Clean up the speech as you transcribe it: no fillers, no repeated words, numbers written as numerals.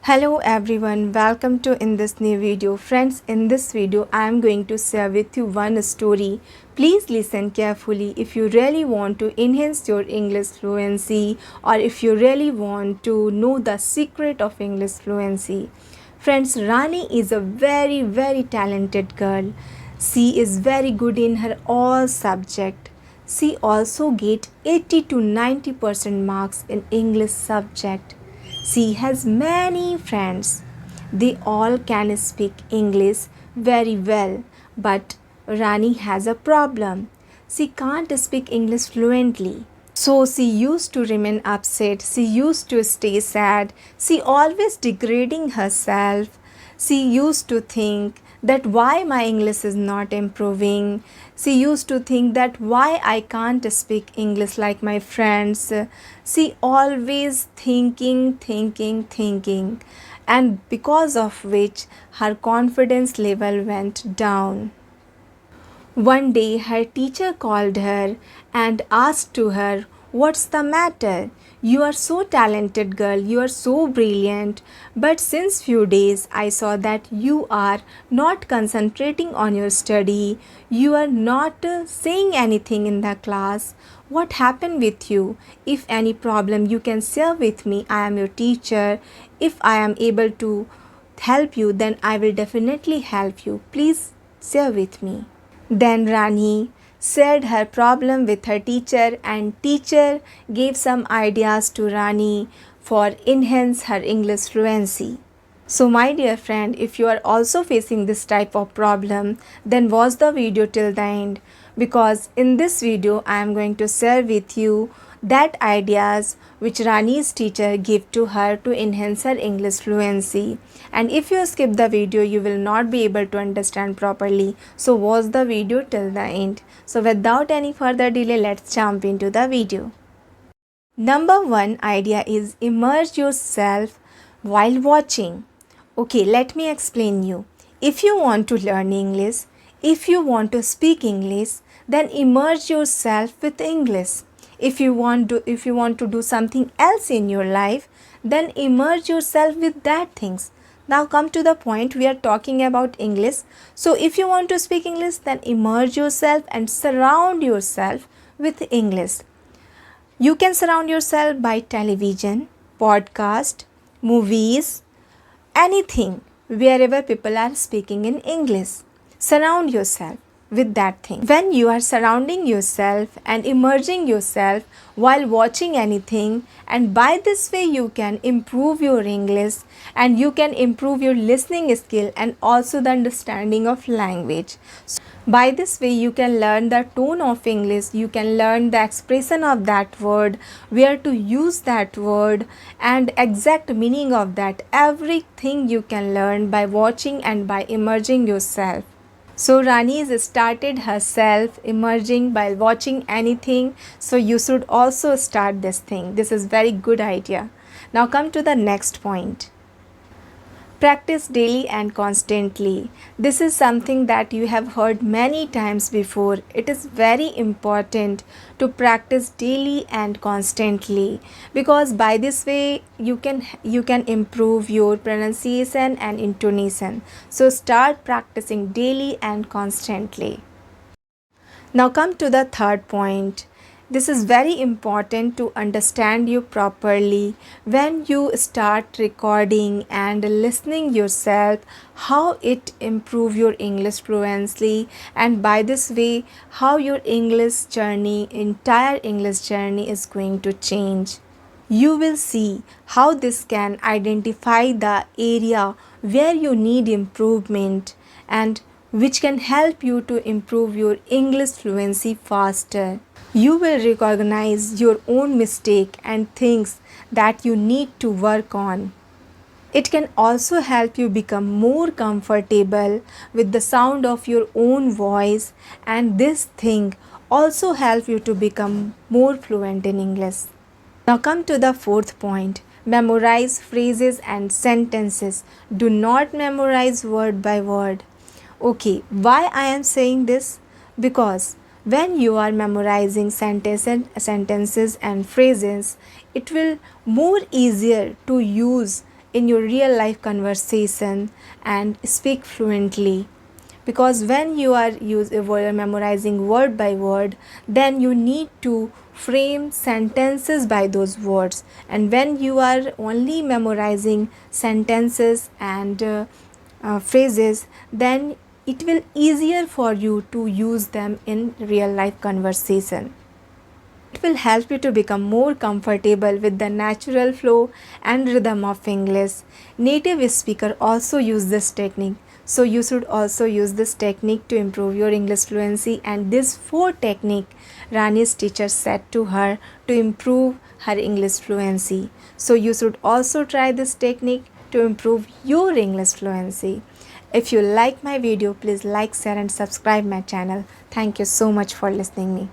Hello everyone, welcome to in this new video. Friends, in this video I am going to share with you one story. Please listen carefully if you really want to enhance your English fluency or if you really want to know the secret of English fluency. Friends, Rani is a very talented girl. She is very good in her all subject. She also get 80 to 90% marks in English subject. She has many friends. They all can speak English very well, but Rani has a problem. She can't speak English fluently. So she used to remain upset. She used to stay sad. She always degrading herself. She used to think that why my English is not improving. She used to think that why I can't speak English like my friends. She always thinking, and because of which her confidence level went down. One day her teacher called her and asked to her, "What's the matter? You are so talented girl, you are so brilliant, but since few days I saw that you are not concentrating on your study, you are not saying anything in the class. What happened with you? If any problem you can share with me, I am your teacher. If I am able to help you, then I will definitely help you. Please share with me." Then Rani shared her problem with her teacher and teacher gave some ideas to Rani for enhance her English fluency. So my dear friend, if you are also facing this type of problem, then watch the video till the end, because in this video I am going to share with you that ideas which Rani's teacher gave to her to enhance her English fluency. And if you skip the video, you will not be able to understand properly. So watch the video till the end. So without any further delay, let's jump into the video. Number one idea is immerse yourself while watching. Okay, let me explain you. If you want to learn English, if you want to speak English, then immerse yourself with English. If you want to do something else in your life, then immerse yourself with that things. Now come to the point, we are talking about English. So if you want to speak English, then immerse yourself and surround yourself with English. You can surround yourself by television, podcast, movies, anything wherever people are speaking in English. Surround yourself with that thing. When you are surrounding yourself and immersing yourself while watching anything, and by this way you can improve your English and you can improve your listening skill and also the understanding of language. By this way, you can learn the tone of English, you can learn the expression of that word, where to use that word, and exact meaning of that. Everything you can learn by watching and by immersing yourself. So Rani has started herself emerging by watching anything. So you should also start this thing. This is very good idea. Now come to the next point. Practice daily and constantly. This is something that you have heard many times before. It is very important to practice daily and constantly, because by this way you can improve your pronunciation and intonation. So start practicing daily and constantly. Now come to the third point. This is very important to understand you properly when you start recording and listening yourself, how it improve your English fluency, and by this way how your English journey, entire English journey is going to change. You will see how this can identify the area where you need improvement and which can help you to improve your English fluency faster. You will recognize your own mistake and things that you need to work on. It can also help you become more comfortable with the sound of your own voice, and this thing also help you to become more fluent in English. Now come to the fourth point. Memorize phrases and sentences. Do not memorize word by word. Okay, why I am saying this? Because when you are memorizing sentences and phrases, it will more easier to use in your real life conversation and speak fluently. Because when you are memorizing word by word, then you need to frame sentences by those words, and when you are only memorizing sentences and phrases, then it will easier for you to use them in real life conversation. It will help you to become more comfortable with the natural flow and rhythm of English. Native speakers also use this technique. So you should also use this technique to improve your English fluency, and this four technique Rani's teacher said to her to improve her English fluency. So you should also try this technique to improve your English fluency. If you like my video, please like, share and subscribe my channel. Thank you so much for listening me.